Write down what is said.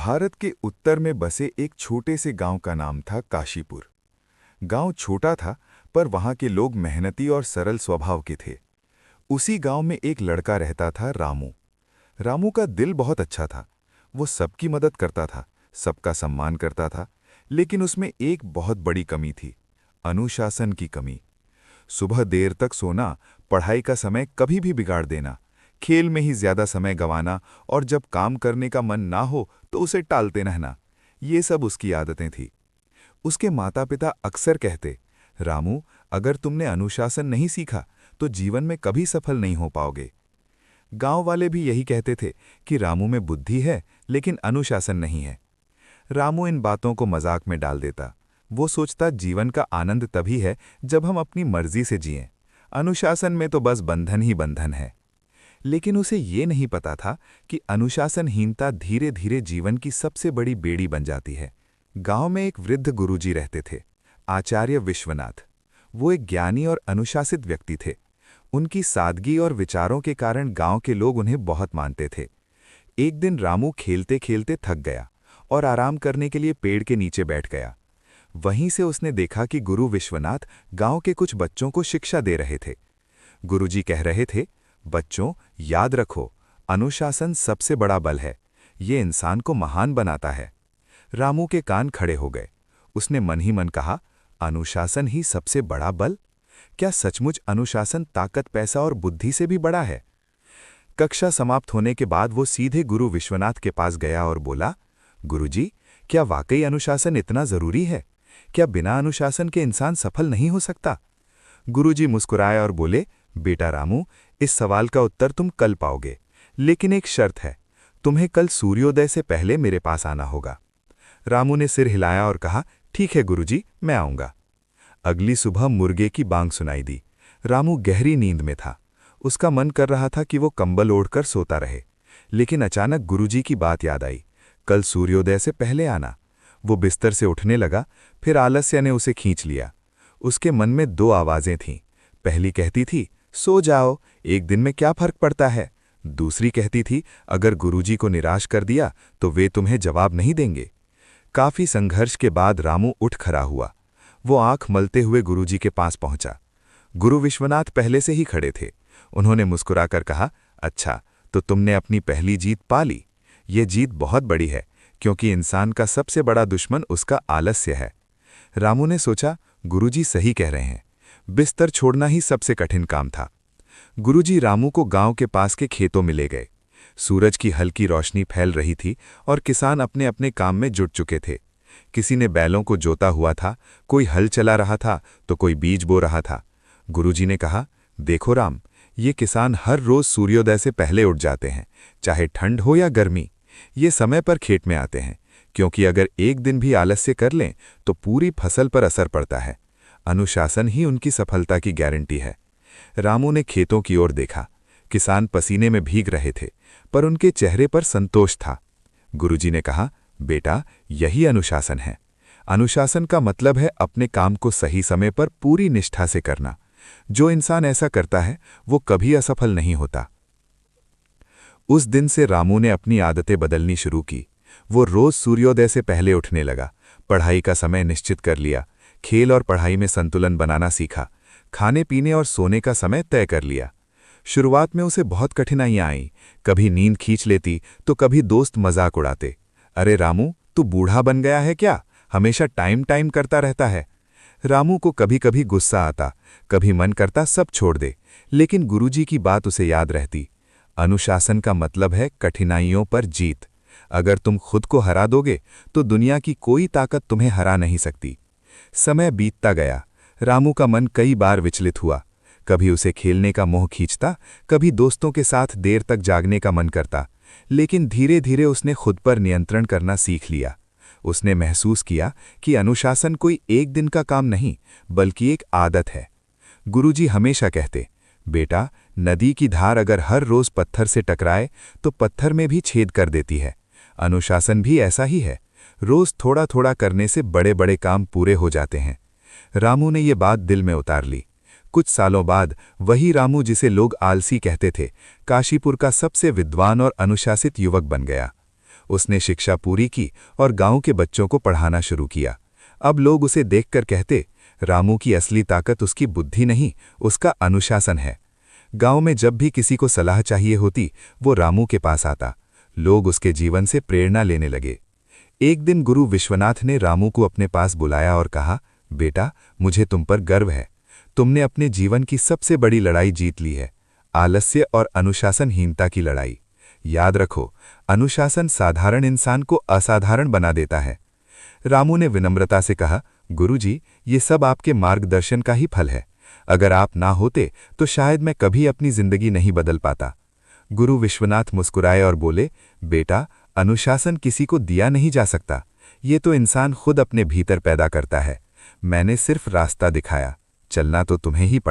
भारत के उत्तर में बसे एक छोटे से गांव का नाम था काशीपुर। गांव छोटा था, पर वहां के लोग मेहनती और सरल स्वभाव के थे। उसी गांव में एक लड़का रहता था, रामू। रामू का दिल बहुत अच्छा था। वो सबकी मदद करता था, सबका सम्मान करता था, लेकिन उसमें एक बहुत बड़ी कमी थी, अनुशासन की कमी। सुबह देर तक सोना, पढ़ाई का समय कभी भी बिगाड़ देना, खेल में ही ज्यादा समय गंवाना और जब काम करने का मन ना हो तो उसे टालते रहना, ये सब उसकी आदतें थी। उसके माता पिता अक्सर कहते, रामू, अगर तुमने अनुशासन नहीं सीखा तो जीवन में कभी सफल नहीं हो पाओगे। गांव वाले भी यही कहते थे कि रामू में बुद्धि है लेकिन अनुशासन नहीं है। रामू इन बातों को मजाक में डाल देता। वो सोचता, जीवन का आनंद तभी है जब हम अपनी मर्जी से जिएं। अनुशासन में तो बस बंधन ही बंधन है। लेकिन उसे ये नहीं पता था कि अनुशासनहीनता धीरे धीरे जीवन की सबसे बड़ी बेड़ी बन जाती है। गांव में एक वृद्ध गुरुजी रहते थे, आचार्य विश्वनाथ। वो एक ज्ञानी और अनुशासित व्यक्ति थे। उनकी सादगी और विचारों के कारण गांव के लोग उन्हें बहुत मानते थे। एक दिन रामू खेलते खेलते थक गया और आराम करने के लिए पेड़ के नीचे बैठ गया। वहीं से उसने देखा कि गुरु विश्वनाथ गांव के कुछ बच्चों को शिक्षा दे रहे थे। गुरुजी कह रहे थे, बच्चों, याद रखो, अनुशासन सबसे बड़ा बल है। ये इंसान को महान बनाता है। रामू के कान खड़े हो गए। उसने मन ही मन कहा, अनुशासन ही सबसे बड़ा बल? क्या सचमुच अनुशासन ताकत, पैसा और बुद्धि से भी बड़ा है? कक्षा समाप्त होने के बाद वो सीधे गुरु विश्वनाथ के पास गया और बोला, गुरुजी, क्या वाकई अनुशासन इतना जरूरी है? क्या बिना अनुशासन के इंसान सफल नहीं हो सकता? गुरुजी मुस्कुराए और बोले, बेटा रामू, इस सवाल का उत्तर तुम कल पाओगे, लेकिन एक शर्त है, तुम्हें कल सूर्योदय से पहले मेरे पास आना होगा। रामू ने सिर हिलाया और कहा, ठीक है गुरुजी, मैं आऊंगा। अगली सुबह मुर्गे की बांग सुनाई दी। रामू गहरी नींद में था। उसका मन कर रहा था कि वो कंबल ओढ़कर सोता रहे, लेकिन अचानक गुरुजी की बात याद आई, कल सूर्योदय से पहले आना। वो बिस्तर से उठने लगा, फिर आलस्य ने उसे खींच लिया। उसके मन में दो आवाजें थीं। पहली कहती थी, सो जाओ, एक दिन में क्या फर्क पड़ता है। दूसरी कहती थी, अगर गुरुजी को निराश कर दिया तो वे तुम्हें जवाब नहीं देंगे। काफी संघर्ष के बाद रामू उठ खड़ा हुआ। वो आंख मलते हुए गुरुजी के पास पहुंचा। गुरु विश्वनाथ पहले से ही खड़े थे। उन्होंने मुस्कुराकर कहा, अच्छा, तो तुमने अपनी पहली जीत पा ली। ये जीत बहुत बड़ी है, क्योंकि इंसान का सबसे बड़ा दुश्मन उसका आलस्य है। रामू ने सोचा, गुरुजी सही कह रहे हैं। बिस्तर छोड़ना ही सबसे कठिन काम था। गुरुजी रामू को गांव के पास के खेतों में ले गए। सूरज की हल्की रोशनी फैल रही थी और किसान अपने अपने काम में जुट चुके थे। किसी ने बैलों को जोता हुआ था, कोई हल चला रहा था तो कोई बीज बो रहा था। गुरुजी ने कहा, देखो राम, ये किसान हर रोज सूर्योदय से पहले उठ जाते हैं, चाहे ठंड हो या गर्मी। ये समय पर खेत में आते हैं, क्योंकि अगर एक दिन भी आलस्य कर लें तो पूरी फसल पर असर पड़ता है। अनुशासन ही उनकी सफलता की गारंटी है। रामू ने खेतों की ओर देखा। किसान पसीने में भीग रहे थे, पर उनके चेहरे पर संतोष था। गुरुजी ने कहा, बेटा, यही अनुशासन है। अनुशासन का मतलब है अपने काम को सही समय पर पूरी निष्ठा से करना। जो इंसान ऐसा करता है वो कभी असफल नहीं होता। उस दिन से रामू ने अपनी आदतें बदलनी शुरू की। वो रोज सूर्योदय से पहले उठने लगा, पढ़ाई का समय निश्चित कर लिया, खेल और पढ़ाई में संतुलन बनाना सीखा, खाने पीने और सोने का समय तय कर लिया। शुरुआत में उसे बहुत कठिनाइयां आईं। कभी नींद खींच लेती तो कभी दोस्त मजाक उड़ाते, अरे रामू, तू बूढ़ा बन गया है क्या? हमेशा टाइम टाइम करता रहता है। रामू को कभी कभी गुस्सा आता, कभी मन करता सब छोड़ दे, लेकिन गुरुजी की बात उसे याद रहती। अनुशासन का मतलब है कठिनाइयों पर जीत। अगर तुम खुद को हरा दोगे तो दुनिया की कोई ताकत तुम्हें हरा नहीं सकती। समय बीतता गया। रामू का मन कई बार विचलित हुआ। कभी उसे खेलने का मोह खींचता, कभी दोस्तों के साथ देर तक जागने का मन करता, लेकिन धीरे धीरे उसने खुद पर नियंत्रण करना सीख लिया। उसने महसूस किया कि अनुशासन कोई एक दिन का काम नहीं, बल्कि एक आदत है। गुरुजी हमेशा कहते, बेटा, नदी की धार अगर हर रोज पत्थर से टकराए तो पत्थर में भी छेद कर देती है। अनुशासन भी ऐसा ही है। रोज थोड़ा थोड़ा करने से बड़े बड़े काम पूरे हो जाते हैं। रामू ने ये बात दिल में उतार ली। कुछ सालों बाद वही रामू, जिसे लोग आलसी कहते थे, काशीपुर का सबसे विद्वान और अनुशासित युवक बन गया। उसने शिक्षा पूरी की और गांव के बच्चों को पढ़ाना शुरू किया। अब लोग उसे देखकर कहते, रामू की असली ताकत उसकी बुद्धि नहीं, उसका अनुशासन है। गांव में जब भी किसी को सलाह चाहिए होती, वो रामू के पास आता। लोग उसके जीवन से प्रेरणा लेने लगे। एक दिन गुरु विश्वनाथ ने रामू को अपने पास बुलाया और कहा, बेटा, मुझे तुम पर गर्व है। तुमने अपने जीवन की सबसे बड़ी लड़ाई जीत ली है, आलस्य और अनुशासनहीनता की लड़ाई। याद रखो, अनुशासन साधारण इंसान को असाधारण बना देता है। रामू ने विनम्रता से कहा, गुरुजी, ये सब आपके मार्गदर्शन का ही फल है। अगर आप ना होते तो शायद मैं कभी अपनी जिंदगी नहीं बदल पाता। गुरु विश्वनाथ मुस्कुराए और बोले, बेटा, अनुशासन किसी को दिया नहीं जा सकता। ये तो इंसान खुद अपने भीतर पैदा करता है। मैंने सिर्फ रास्ता दिखाया, चलना तो तुम्हें ही पड़ेगा।